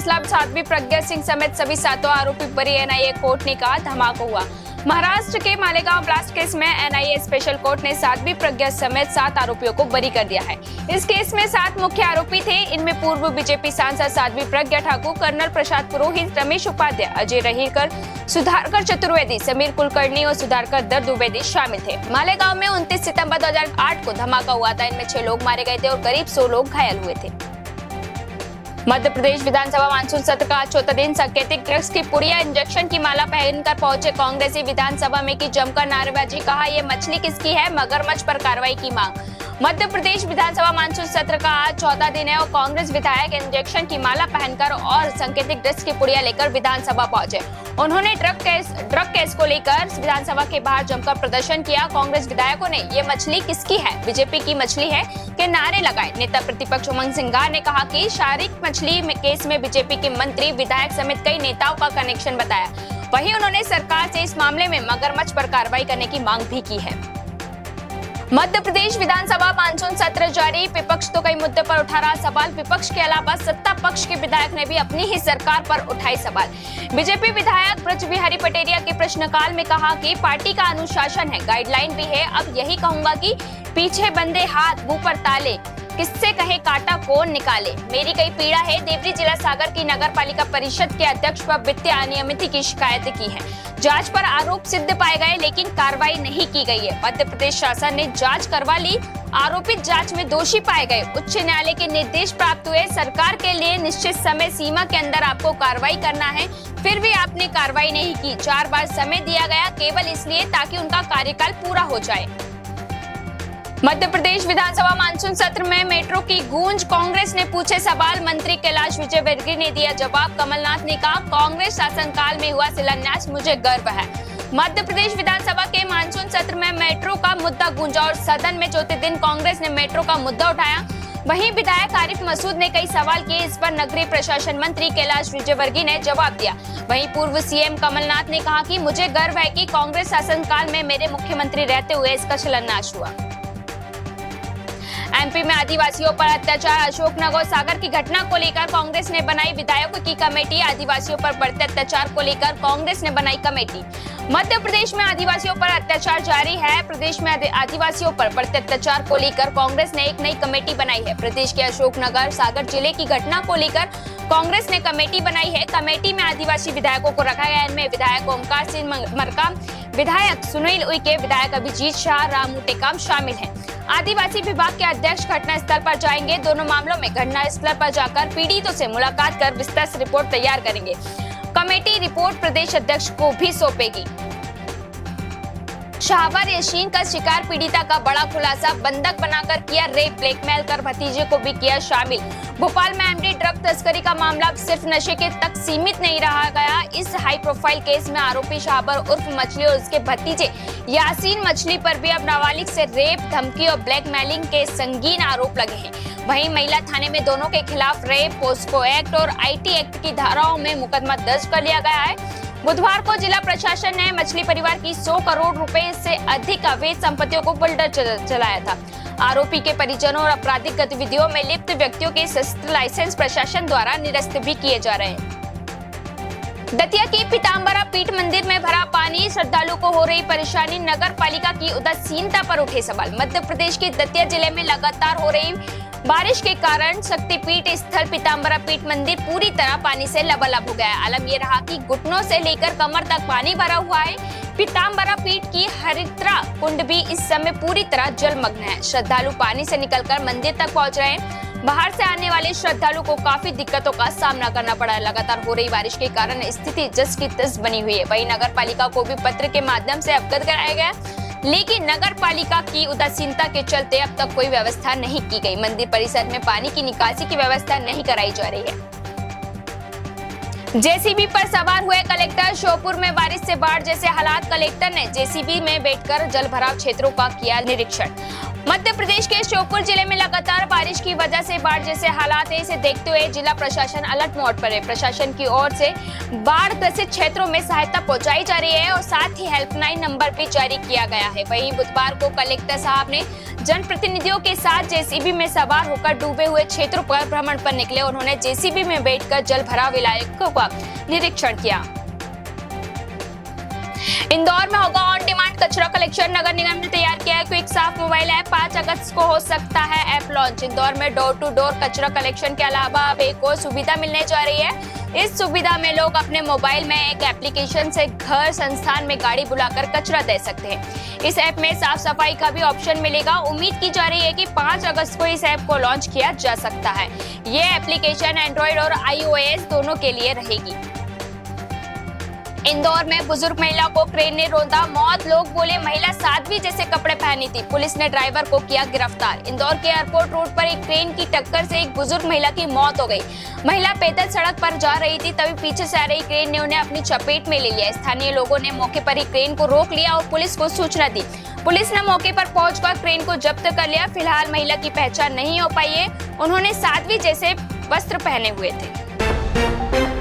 फैसला, साध्वी प्रज्ञा सिंह समेत सभी 7 आरोपी बरी, एनआईए कोर्ट ने कहा धमाका हुआ। महाराष्ट्र के मालेगांव ब्लास्ट केस में एनआईए स्पेशल कोर्ट ने साध्वी प्रज्ञा समेत 7 आरोपियों को बरी कर दिया है। इस केस में 7 मुख्य आरोपी थे। इनमें पूर्व बीजेपी सांसद साध्वी प्रज्ञा ठाकुर, कर्नल प्रसाद पुरोहित, रमेश उपाध्याय, अजय रहीकर, सुधाकर चतुर्वेदी, समीर कुलकर्णी और सुधाकर दत्त द्विवेदी शामिल थे। मालेगांव में 29 सितंबर 2008 को धमाका हुआ था। इनमें 6 लोग मारे गए थे और करीब 100 लोग घायल हुए थे। मध्य प्रदेश विधानसभा मानसून सत्र का आज चौथा दिन। सांकेतिक ड्रग्स की पुड़िया, इंजेक्शन की माला पहनकर पहुंचे कांग्रेसी विधानसभा में की जमकर नारेबाजी। कहा ये मछली किसकी है, मगरमच्छ पर कार्रवाई की मांग। मध्य प्रदेश विधानसभा मानसून सत्र का आज चौथा दिन है और कांग्रेस विधायक इंजेक्शन की माला पहनकर और सांकेतिक ड्रग्स की पुड़िया लेकर विधानसभा पहुंचे। उन्होंने ड्रग केस को लेकर विधानसभा के बाहर जमकर प्रदर्शन किया। कांग्रेस विधायकों ने ये मछली किसकी है, बीजेपी की मछली है के नारे लगाए। नेता प्रतिपक्ष उमंग सिंघार ने कहा कि शारिक मछली केस में बीजेपी के मंत्री, विधायक समेत कई नेताओं का कनेक्शन बताया। वहीं उन्होंने सरकार से इस मामले में मगरमच्छ पर कार्रवाई करने की मांग भी की है। मध्य प्रदेश विधानसभा मानसून सत्र जारी। विपक्ष तो कई मुद्दों पर उठा रहा सवाल। विपक्ष के अलावा सत्ता पक्ष के विधायक ने भी अपनी ही सरकार पर उठाए सवाल। बीजेपी विधायक ब्रज बिहारी पटेरिया के प्रश्नकाल में कहा कि पार्टी का अनुशासन है, गाइडलाइन भी है। अब यही कहूंगा कि पीछे बंदे हाथ, मुंह पर ताले, किससे कहे काटा कौन निकाले। मेरी कई पीड़ा है। देवरी जिला सागर की नगर पालिका परिषद के अध्यक्ष पर वित्तीय अनियमितता की शिकायत की है। जांच पर आरोप सिद्ध पाए गए लेकिन कार्रवाई नहीं की गई है। मध्य प्रदेश शासन ने जांच करवा ली, आरोपित जांच में दोषी पाए गए। उच्च न्यायालय के निर्देश प्राप्त हुए। सरकार के लिए निश्चित समय सीमा के अंदर आपको कार्रवाई करना है, फिर भी आपने कार्रवाई नहीं की। 4 बार समय दिया गया केवल इसलिए ताकि उनका कार्यकाल पूरा हो जाए। मध्य प्रदेश विधानसभा मानसून सत्र में मेट्रो की गूंज। कांग्रेस ने पूछे सवाल, मंत्री कैलाश विजयवर्गीय ने दिया जवाब। कमलनाथ ने कहा कांग्रेस शासनकाल में हुआ शिलान्यास मुझे गर्व है। मध्य प्रदेश विधानसभा के मानसून सत्र में मेट्रो का मुद्दा गूंजा और सदन में चौथे दिन कांग्रेस ने मेट्रो का मुद्दा उठाया। वहीं विधायक आरिफ मसूद ने कई सवाल किए। इस पर नगरीय प्रशासन मंत्री कैलाश विजयवर्गीय ने जवाब दिया। वहीं पूर्व सीएम कमलनाथ ने कहा कि मुझे गर्व है कि कांग्रेस शासनकाल में मेरे मुख्यमंत्री रहते हुए इसका शिलान्यास हुआ। एमपी में आदिवासियों पर अत्याचार, अशोकनगर सागर की घटना को लेकर कांग्रेस ने बनाई विधायकों की कमेटी। आदिवासियों पर बढ़ते अत्याचार को लेकर कांग्रेस ने बनाई कमेटी। मध्य प्रदेश में आदिवासियों पर अत्याचार जारी है। प्रदेश में आदिवासियों पर बढ़ते अत्याचार को लेकर कांग्रेस ने एक नई कमेटी बनाई है। प्रदेश के अशोकनगर सागर जिले की घटना को लेकर कांग्रेस ने कमेटी बनाई है। कमेटी में आदिवासी विधायकों को रखा गया। इनमें विधायक ओमकार सिंह मरकाम, विधायक सुनील उइके, विधायक अभिजीत शाह, रामू टेकाम शामिल हैं। आदिवासी विभाग के अध्यक्ष घटना स्थल पर जाएंगे। दोनों मामलों में घटना स्थल पर जाकर पीड़ितों से मुलाकात कर विस्तृत रिपोर्ट तैयार करेंगे। कमेटी रिपोर्ट प्रदेश अध्यक्ष को भी सौंपेगी। शाहवर यासीन का शिकार पीड़िता का बड़ा खुलासा, बंधक बनाकर किया रेप, ब्लैकमेल कर भतीजे को भी किया शामिल। भोपाल में एमडी ड्रग तस्करी का मामला अब सिर्फ नशे के तक सीमित नहीं रहा गया। इस हाई प्रोफाइल केस में आरोपी शाहवर उर्फ मछली और उसके भतीजे यासीन मछली पर भी अब नाबालिग से रेप, धमकी और ब्लैकमेलिंग के संगीन आरोप लगे हैं। वहीं महिला थाने में दोनों के खिलाफ रेप, पोस्को एक्ट और आईटी एक्ट की धाराओं में मुकदमा दर्ज कर लिया गया है। बुधवार को जिला प्रशासन ने मछली परिवार की 100 करोड़ रुपए से अधिक अवैध संपत्तियों को बुलडोजर चलाया था। आरोपी के परिजनों और आपराधिक गतिविधियों में लिप्त व्यक्तियों के शस्त्र लाइसेंस प्रशासन द्वारा निरस्त भी किए जा रहे हैं। दतिया की पीताम्बरा पीठ मंदिर में भरा पानी, श्रद्धालु को हो रही परेशानी, नगर पालिका की उदासीनता पर उठे सवाल। मध्य प्रदेश के दतिया जिले में लगातार हो रही बारिश के कारण शक्तिपीठ स्थल पीताम्बरा पीठ मंदिर पूरी तरह पानी से लबालब हो गया है। आलम ये रहा कि घुटनों से लेकर कमर तक पानी भरा हुआ है। पीताम्बरा पीठ की हरिद्रा कुंड भी इस समय पूरी तरह जलमग्न है। श्रद्धालु पानी से निकलकर मंदिर तक पहुंच रहे हैं। बाहर से आने वाले श्रद्धालु को काफी दिक्कतों का सामना करना पड़ा है। लगातार हो रही बारिश के कारण स्थिति जस की तस बनी हुई है। वहीं नगर पालिका को भी पत्र के माध्यम से अवगत कराया गया, लेकिन नगर पालिका की उदासीनता के चलते अब तक कोई व्यवस्था नहीं की गई। मंदिर परिसर में पानी की निकासी की व्यवस्था नहीं कराई जा रही है। जेसीबी पर सवार हुए कलेक्टर, श्योपुर में बारिश से बाढ़ जैसे हालात। कलेक्टर ने जेसीबी में बैठकर जल भराव क्षेत्रों का किया निरीक्षण। मध्य प्रदेश के श्योपुर जिले में लगातार बारिश की वजह से बाढ़ जैसे हालात है, इसे देखते हुए जिला प्रशासन अलर्ट मोड पर है। प्रशासन की ओर से बाढ़ ग्रसित क्षेत्रों में सहायता पहुंचाई जा रही है और साथ ही हेल्पलाइन नंबर भी जारी किया गया है। वहीं बुधवार को कलेक्टर साहब ने जनप्रतिनिधियों के साथ जेसीबी में सवार होकर डूबे हुए क्षेत्रों पर भ्रमण पर निकले। उन्होंने जेसीबी में बैठकर जल भराव इलाकों का निरीक्षण किया। इंदौर में होगा ऑन डिमांड कचरा कलेक्शन। नगर निगम ने तैयार किया है क्विक साफ मोबाइल ऐप। 5 अगस्त को हो सकता है ऐप लॉन्च। इंदौर में डोर टू डोर कचरा कलेक्शन के अलावा अब एक और सुविधा मिलने जा रही है। इस सुविधा में लोग अपने मोबाइल में एक एप्लीकेशन से घर संस्थान में गाड़ी बुलाकर कचरा दे सकते हैं। इस ऐप में साफ सफाई का भी ऑप्शन मिलेगा। उम्मीद की जा रही है कि 5 अगस्त को इस ऐप को लॉन्च किया जा सकता है। ये एप्लीकेशन एंड्रॉइड और iOS दोनों के लिए रहेगी। इंदौर में बुजुर्ग महिला को क्रेन ने रौंदा मौत। लोग बोले महिला साध्वी जैसे कपड़े पहनी थी। पुलिस ने ड्राइवर को किया गिरफ्तार। इंदौर के एयरपोर्ट रोड पर एक क्रेन की टक्कर से एक बुजुर्ग महिला की मौत हो गई। महिला पैदल सड़क पर जा रही थी, तभी पीछे से आ रही क्रेन ने उन्हें अपनी चपेट में ले लिया। स्थानीय लोगों ने मौके पर ही क्रेन को रोक लिया और पुलिस को सूचना दी। पुलिस ने मौके पर पहुंचकर क्रेन को जब्त कर लिया। फिलहाल महिला की पहचान नहीं हो पाई है। उन्होंने साध्वी जैसे वस्त्र पहने हुए थे।